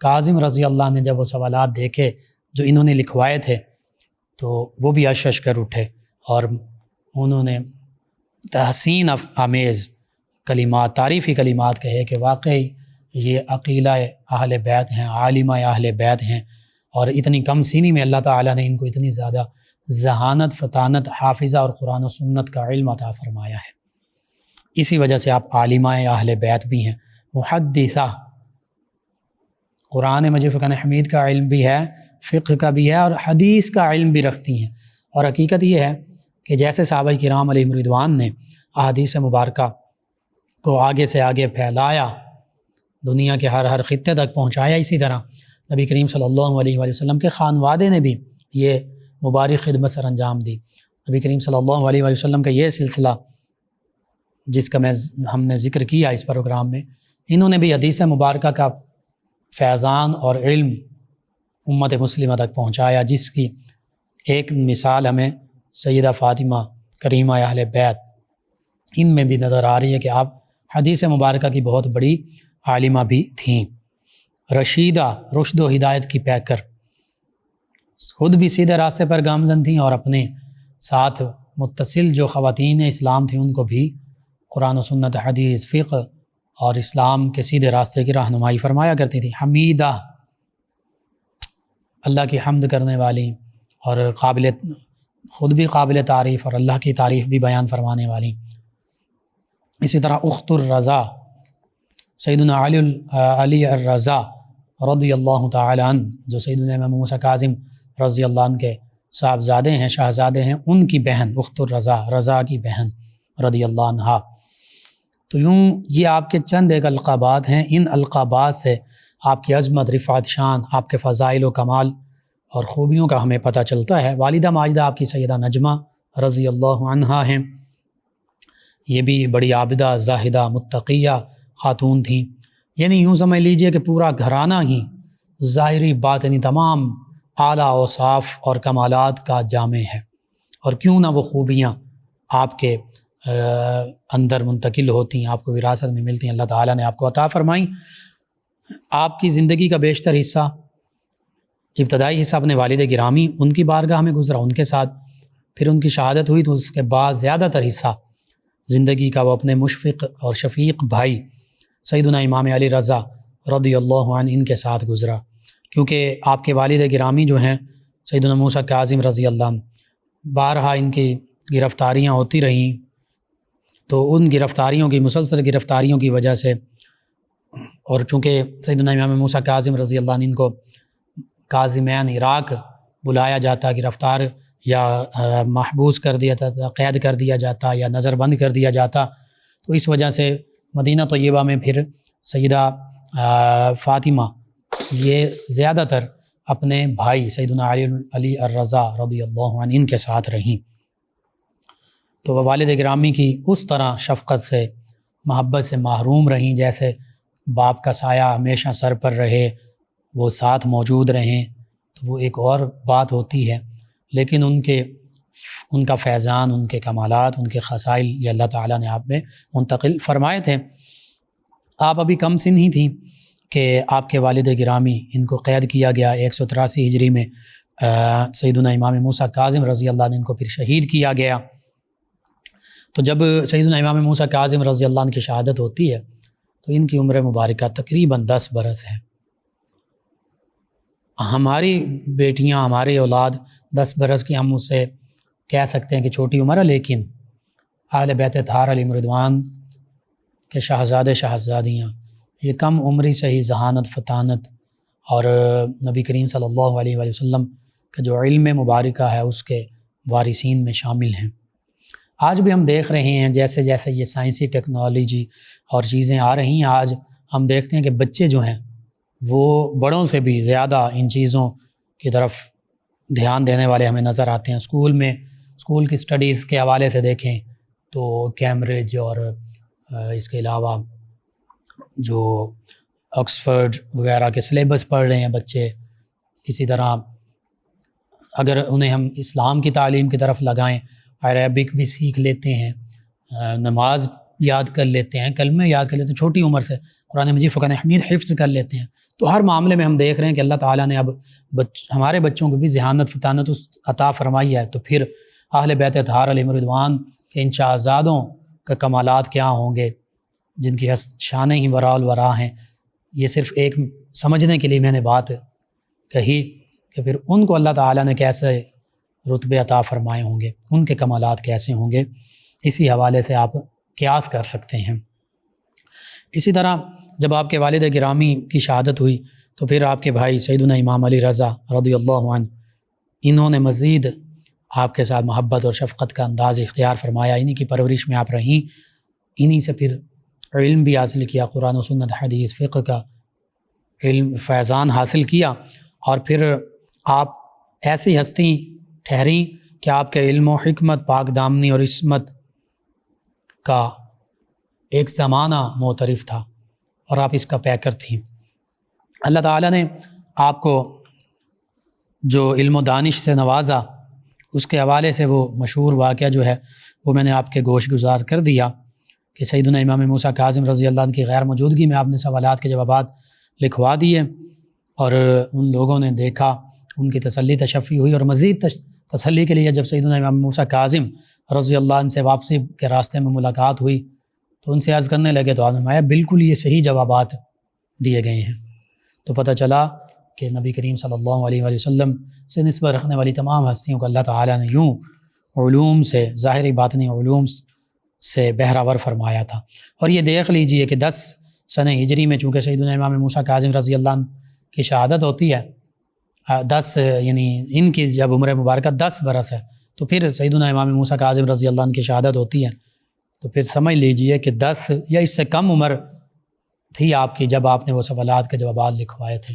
کاظم رضی اللہ عنہ نے جب وہ سوالات دیکھے جو انہوں نے لکھوائے تھے تو وہ بھی اشش کر اٹھے، اور انہوں نے تحسین آمیز کلمات، تعریفی کلمات کہے کہ واقعی یہ عقیلہ اہل بیت ہیں، عالمہ اہل بیت ہیں، اور اتنی کم سینی میں اللہ تعالیٰ نے ان کو اتنی زیادہ ذہانت، فطانت، حافظہ اور قرآن و سنت کا علم عطا فرمایا ہے۔ اسی وجہ سے آپ عالمہ اہل بیت بھی ہیں، محدثہ، قرآن مجید فقہ حمید کا علم بھی ہے، فقہ کا بھی ہے، اور حدیث کا علم بھی رکھتی ہیں۔ اور حقیقت یہ ہے کہ جیسے صحابہ کرام علیہم رضوان نے احادیث مبارکہ کو آگے سے آگے پھیلایا، دنیا کے ہر خطے تک پہنچایا، اسی طرح نبی کریم صلی اللہ علیہ وآلہ وسلم کے خانوادے نے بھی یہ مبارک خدمت سر انجام دی۔ نبی کریم صلی اللہ علیہ وآلہ وسلم کا یہ سلسلہ جس کا ہم نے ذکر کیا اس پروگرام میں، انہوں نے بھی حدیث مبارکہ کا فیضان اور علم امت مسلمہ تک پہنچایا، جس کی ایک مثال ہمیں سیدہ فاطمہ کریمہ اہل بیت ان میں بھی نظر آ رہی ہے کہ آپ حدیث مبارکہ کی بہت بڑی عالمہ بھی تھیں، رشیدہ، رشد و ہدایت کی پیکر، خود بھی سیدھے راستے پر گامزن تھیں، اور اپنے ساتھ متصل جو خواتین اسلام تھیں ان کو بھی قرآن و سنت، حدیث، فقہ اور اسلام کے سیدھے راستے کی رہنمائی فرمایا کرتی تھی۔ حمیدہ، اللہ کی حمد کرنے والی اور خود بھی قابل تعریف اور اللہ کی تعریف بھی بیان فرمانے والی۔ اسی طرح اخت الرضا، سیدنا علی الرضا رضی اللہ تعالی عنہ، جو سیدنا امام موسیٰ کاظم رضی اللہ عنہ کے صاحبزادے ہیں، شہزادے ہیں، ان کی بہن اخت الرضا، رضا کی بہن رضی اللہ عنہا۔ تو یوں یہ آپ کے چند ایک القابات ہیں، ان القابات سے آپ کی عظمت، رفعت، شان، آپ کے فضائل و کمال اور خوبیوں کا ہمیں پتہ چلتا ہے۔ والدہ ماجدہ آپ کی سیدہ نجمہ رضی اللہ عنہا ہیں، یہ بھی بڑی عابدہ، زاہدہ، متقیہ خاتون تھیں، یعنی یوں سمجھ لیجئے کہ پورا گھرانہ ہی ظاہری باطنی تمام اعلیٰ اوصاف اور کمالات کا جامع ہے، اور کیوں نہ وہ خوبیاں آپ کے اندر منتقل ہوتی ہیں، آپ کو وراثت میں ملتی ہیں، اللہ تعالیٰ نے آپ کو عطا فرمائیں۔ آپ کی زندگی کا بیشتر حصہ، ابتدائی حصہ اپنے والد گرامی ان کی بارگاہ میں گزرا، ان کے ساتھ، پھر ان کی شہادت ہوئی، تو اس کے بعد زیادہ تر حصہ زندگی کا وہ اپنے مشفق اور شفیق بھائی سیدنا امام علی رضا رضی اللہ عنہ ان کے ساتھ گزرا، کیونکہ آپ کے والد گرامی جو ہیں سیدنا موسیٰ کاظم رضی اللہ عنہ، بارہا ان کی گرفتاریاں ہوتی رہیں، تو ان گرفتاریوں کی، مسلسل گرفتاریوں کی وجہ سے، اور چونکہ سیدنا امام موسیٰ کاظم رضی اللہ عنہ ان کو کاظمین عراق بلایا جاتا، گرفتار یا محبوس کر دیا جاتا، قید کر دیا جاتا یا نظر بند کر دیا جاتا، تو اس وجہ سے مدینہ طیبہ میں پھر سیدہ فاطمہ یہ زیادہ تر اپنے بھائی سیدنا علی الرضا رضی اللہ عنہ ان کے ساتھ رہیں، تو وہ والد گرامی کی اس طرح شفقت سے، محبت سے محروم رہیں جیسے باپ کا سایہ ہمیشہ سر پر رہے، وہ ساتھ موجود رہیں، تو وہ ایک اور بات ہوتی ہے، لیکن ان کا فیضان، ان کے کمالات، ان کے خصائل یہ اللہ تعالیٰ نے آپ میں منتقل فرمائے تھے۔ آپ ابھی کم سن ہی تھیں کہ آپ کے والد گرامی ان کو قید کیا گیا 183 ہجری میں، سیدنا امام موسیٰ کاظم رضی اللہ عنہ ان کو پھر شہید کیا گیا۔ تو جب سیدنا امام موسیٰ کاظم رضی اللہ عنہ کی شہادت ہوتی ہے تو ان کی عمر مبارکہ تقریباً 10 برس ہے۔ ہماری بیٹیاں، ہماری اولاد 10 برس کی، ہم اس سے کہہ سکتے ہیں کہ چھوٹی عمر ہے، لیکن اہل بیت اطہار علیہم رضوان کے شہزادے، شہزادیاں یہ کم عمری سے ہی ذہانت، فطانت اور نبی کریم صلی اللہ علیہ وآلہ وسلم کا جو علم مبارکہ ہے اس کے وارثین میں شامل ہیں۔ آج بھی ہم دیکھ رہے ہیں جیسے جیسے یہ سائنسی ٹیکنالوجی اور چیزیں آ رہی ہیں، آج ہم دیکھتے ہیں کہ بچے جو ہیں وہ بڑوں سے بھی زیادہ ان چیزوں کی طرف دھیان دینے والے ہمیں نظر آتے ہیں۔ اسکول میں اسکول کی اسٹڈیز کے حوالے سے دیکھیں تو کیمبرج اور اس کے علاوہ جو آکسفورڈ وغیرہ کے سلیبس پڑھ رہے ہیں بچے، اسی طرح اگر انہیں ہم اسلام کی تعلیم کی طرف لگائیں، عربک بھی سیکھ لیتے ہیں، نماز یاد کر لیتے ہیں، کلمے یاد کر لیتے ہیں، چھوٹی عمر سے قرآن مجید فقہ حمید حفظ کر لیتے ہیں، تو ہر معاملے میں ہم دیکھ رہے ہیں کہ اللہ تعالیٰ نے اب ہمارے بچوں کو بھی ذہانت فطانت عطا فرمائی ہے۔ تو پھر اہل بیت اطہار علیہم رضوان کے ان شاہزادوں کا کمالات کیا ہوں گے جن کی شانیں ہی وراء الورا ہیں۔ یہ صرف ایک سمجھنے کے لیے میں نے بات کہی کہ پھر ان کو اللہ تعالیٰ نے کیسے رتبے عطا فرمائے ہوں گے، ان کے کمالات کیسے ہوں گے، اسی حوالے سے آپ قیاس کر سکتے ہیں۔ اسی طرح جب آپ کے والد گرامی کی شہادت ہوئی تو پھر آپ کے بھائی سیدنا امام علی رضا رضی اللہ عنہ، انہوں نے مزید آپ کے ساتھ محبت اور شفقت کا انداز اختیار فرمایا، انہی کی پرورش میں آپ رہیں، انہی سے پھر علم بھی حاصل کیا، قرآن و سنت حدیث فقہ کا علم فیضان حاصل کیا، اور پھر آپ ایسی ہستی ٹھہریں کہ آپ کے علم و حکمت، پاک دامنی اور عصمت کا ایک زمانہ معترف تھا اور آپ اس کا پیکر تھیں۔ اللہ تعالیٰ نے آپ کو جو علم و دانش سے نوازا، اس کے حوالے سے وہ مشہور واقعہ جو ہے وہ میں نے آپ کے گوش گزار کر دیا کہ سیدنا امام موسیٰ کاظم رضی اللہ عنہ کی غیر موجودگی میں آپ نے سوالات کے جوابات لکھوا دیے، اور ان لوگوں نے دیکھا، ان کی تسلی تشفی ہوئی، اور مزید تسلی کے لیے جب سیدنا امام موسیٰ کاظم رضی اللہ عنہ سے واپسی کے راستے میں ملاقات ہوئی تو ان سے عرض کرنے لگے تو آپ نے فرمایا بالکل یہ صحیح جوابات دیے گئے ہیں۔ تو پتہ چلا کہ نبی کریم صلی اللہ علیہ وآلہ وسلم سے نسبت رکھنے والی تمام ہستیوں کو اللہ تعالیٰ نے یوں علوم سے، ظاہری باطنی علوم سے بہراور فرمایا تھا۔ اور یہ دیکھ لیجئے کہ 10 سنہ ہجری میں چونکہ سیدنا امام موسیٰ کاظم رضی اللہ عنہ کی شہادت ہوتی ہے، 10 یعنی ان کی جب عمر مبارکہ 10 برس ہے تو پھر سیدنا امام موسیٰ کاظم رضی اللہ عنہ کی شہادت ہوتی ہے، تو پھر سمجھ لیجئے کہ 10 یا اس سے کم عمر تھی آپ کی جب آپ نے وہ سوالات کے جوابات لکھوائے تھے۔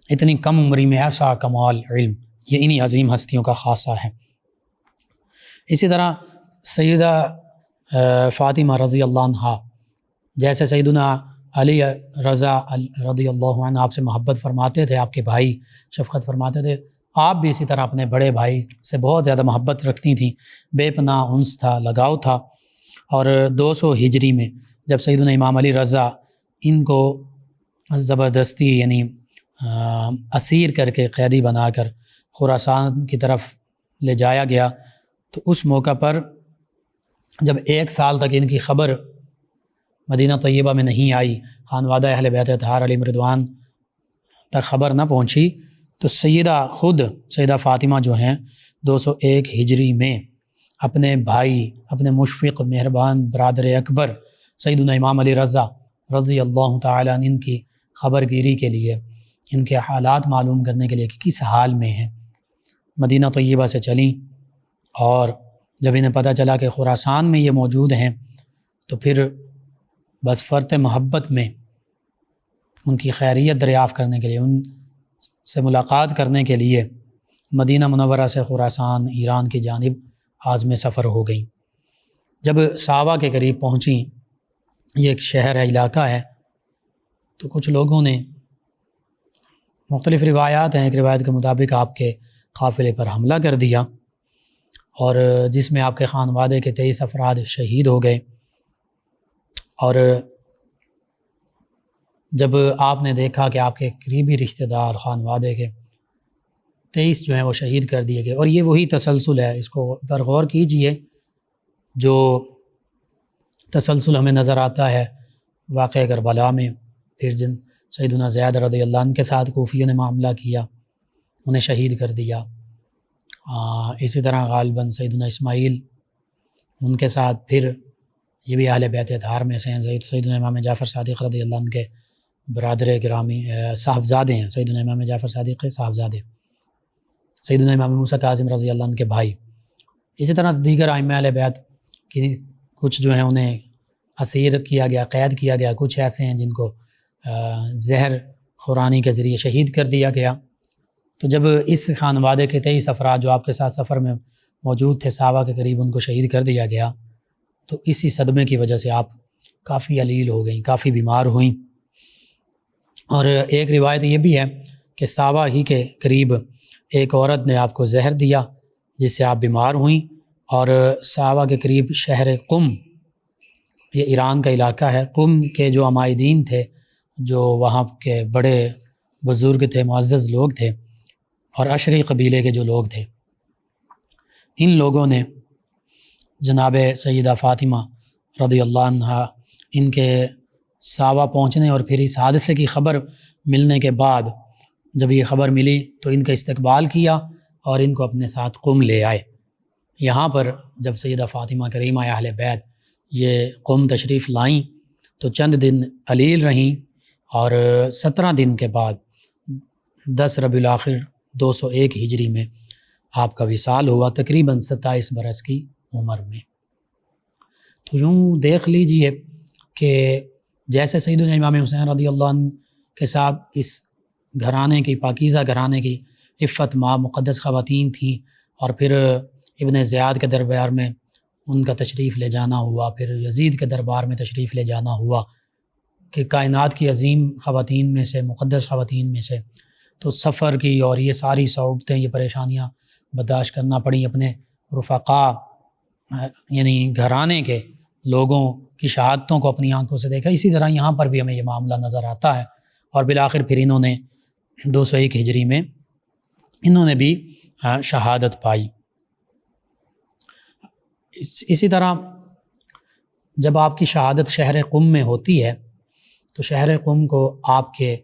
اتنی کم عمری میں ایسا کمال علم، یہ انہی عظیم ہستیوں کا خاصہ ہے۔ اسی طرح سیدہ فاطمہ رضی اللہ عنہ، جیسے سیدنا علی رضا رضی اللہ عنہ آپ سے محبت فرماتے تھے، آپ کے بھائی شفقت فرماتے تھے، آپ بھی اسی طرح اپنے بڑے بھائی سے بہت زیادہ محبت رکھتی تھیں، بے پناہ انس تھا، لگاؤ تھا۔ اور 200 ہجری میں جب سیدنا امام علی رضا ان کو زبردستی یعنی اسیر کر کے قیدی بنا کر خراسان کی طرف لے جایا گیا، تو اس موقع پر جب 1 سال تک ان کی خبر مدینہ طیبہ میں نہیں آئی، خانوادہ اہل بیت اطہار علیہم رضوان تک خبر نہ پہنچی، تو خود سیدہ فاطمہ جو ہیں 201 ہجری میں اپنے بھائی، اپنے مشفق مہربان برادر اکبر سیدنا امام علی رضا رضی اللہ تعالیٰ عنہ کی خبر گیری کے لیے، ان کے حالات معلوم کرنے کے لیے کہ کس حال میں ہیں، مدینہ طیبہ سے چلیں، اور جب انہیں پتہ چلا کہ خراسان میں یہ موجود ہیں تو پھر بس فرط محبت میں ان کی خیریت دریافت کرنے کے لیے، ان سے ملاقات کرنے کے لیے مدینہ منورہ سے خراسان ایران کی جانب عازم سفر ہو گئیں۔ جب ساوا کے قریب پہنچیں، یہ ایک شہر ہے، علاقہ ہے، تو کچھ لوگوں نے، مختلف روایات ہیں، ایک روایت کے مطابق آپ کے قافلے پر حملہ کر دیا، اور جس میں آپ کے خانوادے کے 23 افراد شہید ہو گئے۔ اور جب آپ نے دیکھا کہ آپ کے قریبی رشتہ دار خانوادے کے 23 جو ہیں وہ شہید کر دیے گئے، اور یہ وہی تسلسل ہے، اس کو پر غور کیجئے، جو تسلسل ہمیں نظر آتا ہے واقعہ کربلا میں، پھر جن سیدنا زید رضی اللہ عنہ کے ساتھ کوفیوں نے معاملہ کیا، انہیں شہید کر دیا۔ اسی طرح غالباً سیدنا اسماعیل، ان کے ساتھ پھر یہ بھی اہل بیت اطہار میں سے ہیں، سیدنا امام جعفر صادق رضی اللہ عنہ کے برادر گرامی صاحبزادے ہیں، سیدنا امام جعفر صادق کے صاحبزادے، سیدنا امام موسیٰ کاظم رضی اللہ عنہ کے بھائی۔ اسی طرح دیگر ائمہ اہل بیت کی کچھ جو ہیں انہیں اسیر کیا گیا، قید کیا گیا، کچھ ایسے ہیں جن کو زہر خورانی کے ذریعے شہید کر دیا گیا۔ تو جب اس خانوادے کے 23 افراد جو آپ کے ساتھ سفر میں موجود تھے صحابہ کے قریب، ان کو شہید کر دیا گیا، تو اسی صدمے کی وجہ سے آپ کافی علیل ہو گئیں، کافی بیمار ہوئیں۔ اور ایک روایت یہ بھی ہے کہ صحابہ ہی کے قریب ایک عورت نے آپ کو زہر دیا جس سے آپ بیمار ہوئیں، اور صحابہ کے قریب شہر قم، یہ ایران کا علاقہ ہے، قم کے جو عمائدین تھے، جو وہاں کے بڑے بزرگ تھے، معزز لوگ تھے، اور اشری قبیلے کے جو لوگ تھے، ان لوگوں نے جناب سیدہ فاطمہ رضی اللہ عنہا ان کے صحابہ پہنچنے اور پھر اس حادثے کی خبر ملنے کے بعد جب یہ خبر ملی تو ان کا استقبال کیا اور ان کو اپنے ساتھ قم لے آئے۔ یہاں پر جب سیدہ فاطمہ کریمہ اہل بیت یہ قم تشریف لائیں تو چند دن علیل رہیں، اور 17 دن کے بعد 10 ربیع الاخر 201 ہجری میں آپ کا وصال ہوا، تقریباً 27 برس کی عمر میں۔ تو یوں دیکھ لیجئے کہ جیسے سیدنا امام حسین رضی اللہ عنہ کے ساتھ اس گھرانے کی، پاکیزہ گھرانے کی عفت ماں مقدس خواتین تھیں، اور پھر ابن زیاد کے دربار میں ان کا تشریف لے جانا ہوا، پھر یزید کے دربار میں تشریف لے جانا ہوا، کہ کائنات کی عظیم خواتین میں سے، مقدس خواتین میں سے، تو سفر کی اور یہ ساری صعوبتیں، یہ پریشانیاں برداشت کرنا پڑیں، اپنے رفقاء یعنی گھرانے کے لوگوں کی شہادتوں کو اپنی آنکھوں سے دیکھا۔ اسی طرح یہاں پر بھی ہمیں یہ معاملہ نظر آتا ہے، اور بالآخر پھر انہوں نے 201 ہجری میں انہوں نے بھی شہادت پائی۔ اسی طرح جب آپ کی شہادت شہر قم میں ہوتی ہے تو شہر قم کو آپ کے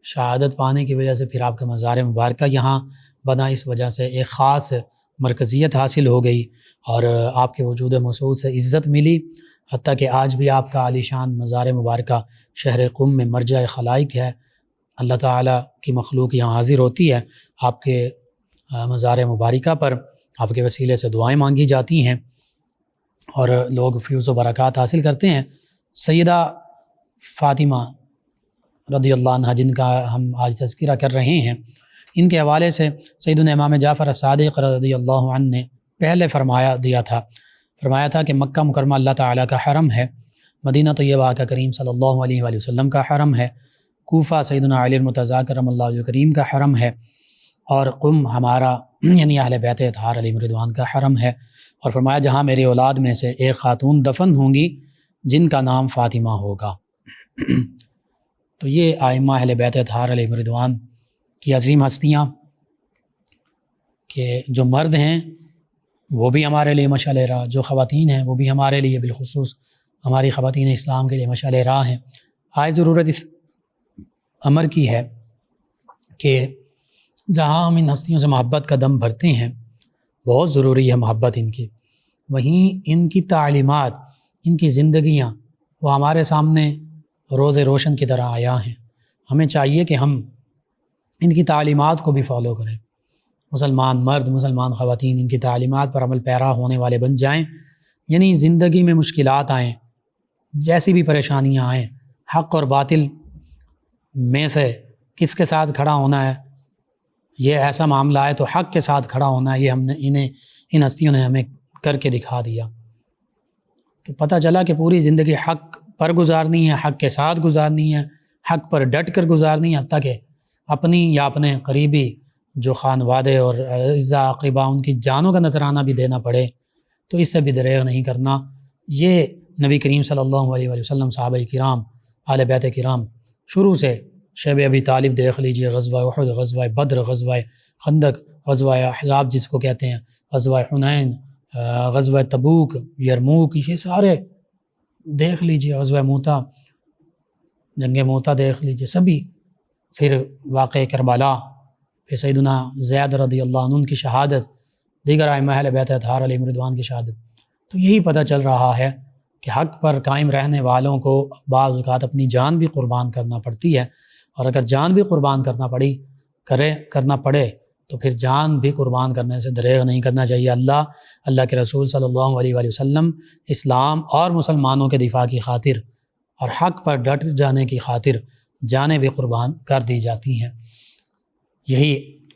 شہادت پانے کی وجہ سے پھر آپ کا مزار مبارکہ یہاں بنا، اس وجہ سے ایک خاص مرکزیت حاصل ہو گئی، اور آپ کے وجود مسعود سے عزت ملی، حتیٰ کہ آج بھی آپ کا عالی شان مزار مبارکہ شہر قم میں مرجع خلائق ہے۔ اللہ تعالیٰ کی مخلوق یہاں حاضر ہوتی ہے، آپ کے مزار مبارکہ پر آپ کے وسیلے سے دعائیں مانگی جاتی ہیں، اور لوگ فیوز و برکات حاصل کرتے ہیں۔ سیدہ فاطمہ رضی اللہ عنہ جن کا ہم آج تذکرہ کر رہے ہیں، ان کے حوالے سے سیدنا امام جعفر الصادق رضی اللہ عنہ نے پہلے فرمایا تھا کہ مکہ مکرمہ اللہ تعالیٰ کا حرم ہے، مدینہ طیبہ کا کریم صلی اللہ علیہ وآلہ وسلم کا حرم ہے، کوفہ سیدنا علی المرتضیٰ کرم اللہ وجہہ الکریم کا حرم ہے، اور قم ہمارا یعنی اہل بیت اطہار علیہم رضوان کا حرم ہے، اور فرمایا جہاں میری اولاد میں سے ایک خاتون دفن ہوں گی جن کا نام فاطمہ ہوگا۔ تو یہ ائمہ اہل بیت اطہار علیہم رضوان کی عظیم ہستیاں، کہ جو مرد ہیں وہ بھی ہمارے لیے مشعل راہ، جو خواتین ہیں وہ بھی ہمارے لیے، بالخصوص ہماری خواتین اسلام کے لیے مشعل راہ ہیں۔ آج ضرورت اس امر کی ہے کہ جہاں ہم ان ہستیوں سے محبت کا دم بھرتے ہیں، بہت ضروری ہے محبت ان کی، وہیں ان کی تعلیمات، ان کی زندگیاں وہ ہمارے سامنے روز روشن کی طرح آیا ہیں۔ ہمیں چاہیے کہ ہم ان کی تعلیمات کو بھی فالو کریں، مسلمان مرد، مسلمان خواتین ان کی تعلیمات پر عمل پیرا ہونے والے بن جائیں، یعنی زندگی میں مشکلات آئیں، جیسی بھی پریشانیاں آئیں، حق اور باطل میں سے کس کے ساتھ کھڑا ہونا ہے، یہ ایسا معاملہ ہے تو حق کے ساتھ کھڑا ہونا ہے، یہ ہم نے ان ہستیوں نے ہمیں کر کے دکھا دیا۔ تو پتہ چلا کہ پوری زندگی حق پر گزارنی ہے، حق کے ساتھ گزارنی ہے، حق پر ڈٹ کر گزارنی ہے، حتیٰ کہ اپنی یا اپنے قریبی جو خانوادے اور اعزاء اقرباء ان کی جانوں کا نذرانہ بھی دینا پڑے تو اس سے بھی دریغ نہیں کرنا۔ یہ نبی کریم صلی اللہ علیہ وآلہ وسلم، صحابہ کرام، اہل بیت کرام، شروع سے شیب ابی طالب دیکھ لیجئے، غزوہ احد، غزوہ بدر، غزوہ خندق، غزوہ احزاب جس کو کہتے ہیں، غزوہ حنین، غزوہ تبوک، یرموک، یہ سارے دیکھ لیجئے، غزوہ موتا، جنگ موتا دیکھ لیجئے، سبھی، پھر واقع کربلا، پھر سیدنا زید رضی اللہ عنہ کی شہادت، دیگر ائمہ اہل بیت اطہار علیہم رضوان کی شہادت۔ تو یہی پتہ چل رہا ہے کہ حق پر قائم رہنے والوں کو بعض اوقات اپنی جان بھی قربان کرنا پڑتی ہے، اور اگر جان بھی قربان کرنا پڑے تو پھر جان بھی قربان کرنے سے دریغ نہیں کرنا چاہیے۔ اللہ کے رسول صلی اللہ علیہ وآلہ وسلم اسلام اور مسلمانوں کے دفاع کی خاطر اور حق پر ڈٹ جانے کی خاطر جانیں بھی قربان کر دی جاتی ہیں۔ یہی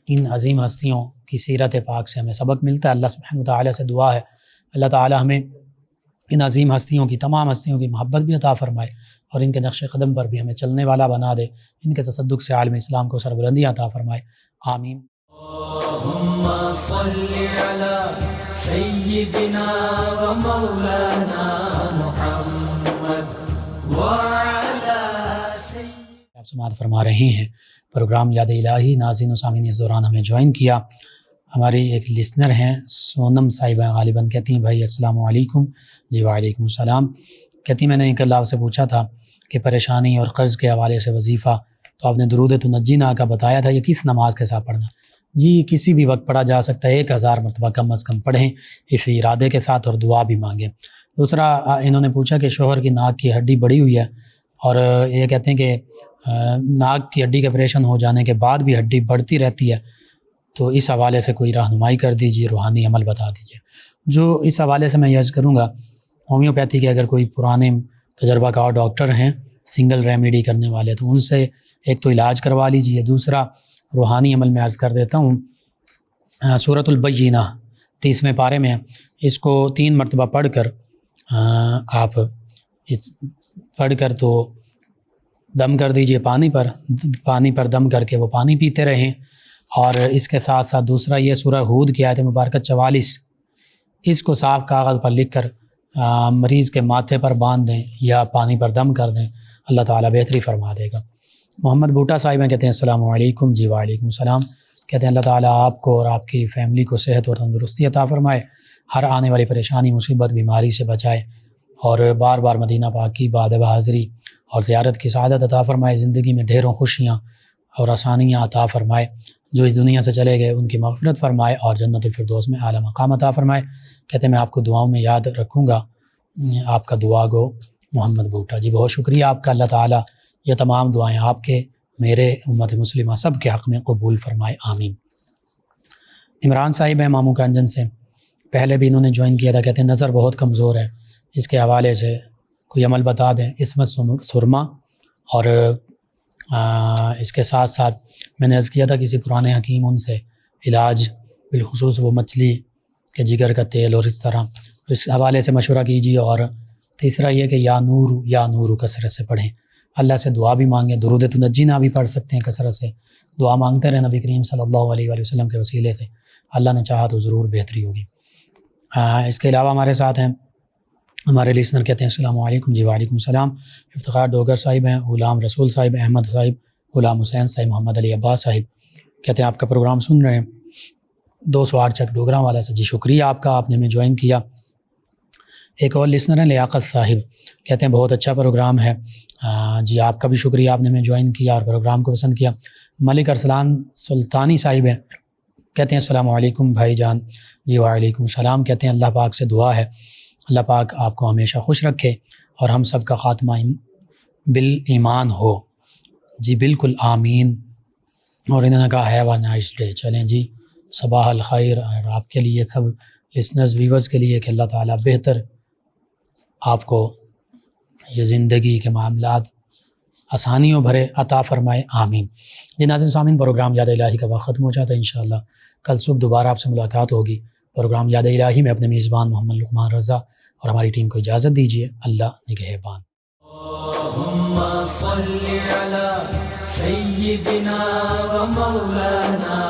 ان عظیم ہستیوں کی سیرت پاک سے ہمیں سبق ملتا ہے۔ اللہ سبحانہ و تعالیٰ سے دعا ہے اللہ تعالیٰ ہمیں ان عظیم ہستیوں کی، تمام ہستیوں کی محبت بھی عطا فرمائے اور ان کے نقش قدم پر بھی ہمیں چلنے والا بنا دے، ان کے تصدق سے عالم اسلام کو سربلندیاں عطا فرمائے، آمین۔ اللہم صلی علی سیدنا و مولانا محمد وعلی سیدنا۔ آپ سماعت فرما رہے ہیں پروگرام یاد الہی۔ ناظرین و سامعین، اس دوران ہمیں جوائن کیا ہماری ایک لسنر ہیں سونم صاحبہ، غالباً کہتی ہیں بھائی السلام علیکم۔ جی وعلیکم السلام۔ کہتی میں نے کل آپ سے پوچھا تھا کہ پریشانی اور قرض کے حوالے سے وظیفہ تو آپ نے درود تنجینا کا بتایا تھا، یہ کس نماز کے ساتھ پڑھنا؟ جی کسی بھی وقت پڑھا جا سکتا ہے، 1000 مرتبہ کم از کم پڑھیں اس ارادے کے ساتھ اور دعا بھی مانگیں۔ دوسرا انہوں نے پوچھا کہ شوہر کی ناک کی ہڈی بڑی ہوئی ہے اور یہ کہتے ہیں کہ ناک کی ہڈی کے آپریشن ہو جانے کے بعد بھی ہڈی بڑھتی رہتی ہے، تو اس حوالے سے کوئی رہنمائی کر دیجیے، روحانی عمل بتا دیجیے۔ جو اس حوالے سے میں یہ عرض کروں گا، ہومیوپیتھی کے اگر کوئی پرانے تجربہ کار ڈاکٹر ہیں سنگل ریمیڈی کرنے والے تو ان سے ایک تو علاج کروا لیجیے، دوسرا روحانی عمل میں عرض کر دیتا ہوں، سورۃ البینہ 30ویں پارے میں اس کو 3 مرتبہ پڑھ کر آپ پڑھ کر تو دم کر دیجئے پانی پر دم کر کے وہ پانی پیتے رہیں، اور اس کے ساتھ ساتھ دوسرا یہ سورہ ہود کی آیت مبارکہ 44 اس کو صاف کاغذ پر لکھ کر مریض کے ماتھے پر باندھ دیں یا پانی پر دم کر دیں، اللہ تعالیٰ بہتری فرما دے گا۔ محمد بوٹا صاحب کہتے ہیں السلام علیکم۔ جی وعلیکم السلام۔ کہتے ہیں اللہ تعالیٰ آپ کو اور آپ کی فیملی کو صحت اور تندرستی عطا فرمائے، ہر آنے والی پریشانی، مصیبت، بیماری سے بچائے، اور بار بار مدینہ پاک کی بعد حاضری اور زیارت کی سعادت عطا فرمائے، زندگی میں ڈھیروں خوشیاں اور آسانیاں عطا فرمائے، جو اس دنیا سے چلے گئے ان کی مغفرت فرمائے اور جنت الفردوس میں اعلیٰ مقام عطا فرمائے۔ کہتے ہیں میں آپ کو دعاؤں میں یاد رکھوں گا، آپ کا دعا گو محمد بوٹا۔ جی بہت شکریہ آپ کا، اللہ تعالیٰ یہ تمام دعائیں آپ کے، میرے، امت مسلمہ سب کے حق میں قبول فرمائے، آمین۔ عمران صاحب ہیں ماموں کا انجن سے، پہلے بھی انہوں نے جوائن کیا تھا، کہتے ہیں نظر بہت کمزور ہے، اس کے حوالے سے کوئی عمل بتا دیں۔ عصمت سرما، اور اس کے ساتھ ساتھ میں نے عرض کیا تھا کسی پرانے حکیم ان سے علاج، بالخصوص وہ مچھلی کے جگر کا تیل اور اس طرح، اس حوالے سے مشورہ کیجیے۔ اور تیسرا یہ کہ یا نور کثرت سے پڑھیں، اللہ سے دعا بھی مانگیں، درود تنجینا بھی پڑھ سکتے ہیں، کثرت سے دعا مانگتے رہیں نبی کریم صلی اللہ علیہ وآلہ وسلم کے وسیلے سے، اللہ نے چاہا تو ضرور بہتری ہوگی۔ اس کے علاوہ ہمارے ساتھ ہیں ہمارے لسنر، کہتے ہیں السلام علیکم۔ جی وعلیکم السلام۔ افتخار ڈوگر صاحب ہیں، غلام رسول صاحب، احمد صاحب، غلام حسین صاحب، محمد علی عباس صاحب، کہتے ہیں آپ کا پروگرام سن رہے ہیں 208 چک ڈوگراں والا سے۔ جی شکریہ آپ کا، آپ نے ہمیں جوائن کیا۔ ایک اور لسنر ہیں لیاقت صاحب، کہتے ہیں بہت اچھا پروگرام ہے۔ جی آپ کا بھی شکریہ، آپ نے ہمیں جوائن کیا اور پروگرام کو پسند کیا۔ ملک ارسلان سلطانی صاحب ہیں، کہتے ہیں السلام علیکم بھائی جان۔ جی وعلیکم السلام۔ کہتے ہیں اللہ پاک سے دعا ہے اللہ پاک آپ کو ہمیشہ خوش رکھے اور ہم سب کا خاتمہ بالایمان ہو۔ جی بالکل آمین۔ اور انہوں نے کہا ہیو اے نائس ڈے۔ چلیں جی، صباح الخیر، اور آپ کے لیے سب لسنرز ویورز کے لیے کہ اللہ تعالیٰ بہتر آپ کو یہ زندگی کے معاملات آسانیوں بھرے عطا فرمائے، آمین۔ جی ناظرین سامعین، پروگرام یاد الہی کا وقت ختم ہو جاتا ہے، انشاءاللہ کل صبح دوبارہ آپ سے ملاقات ہوگی۔ پروگرام یاد الہی میں اپنے میزبان محمد لقمان رضا اور ہماری ٹیم کو اجازت دیجیے، اللہ نگہبان۔ اللہم صلی علی سیدنا و مولانا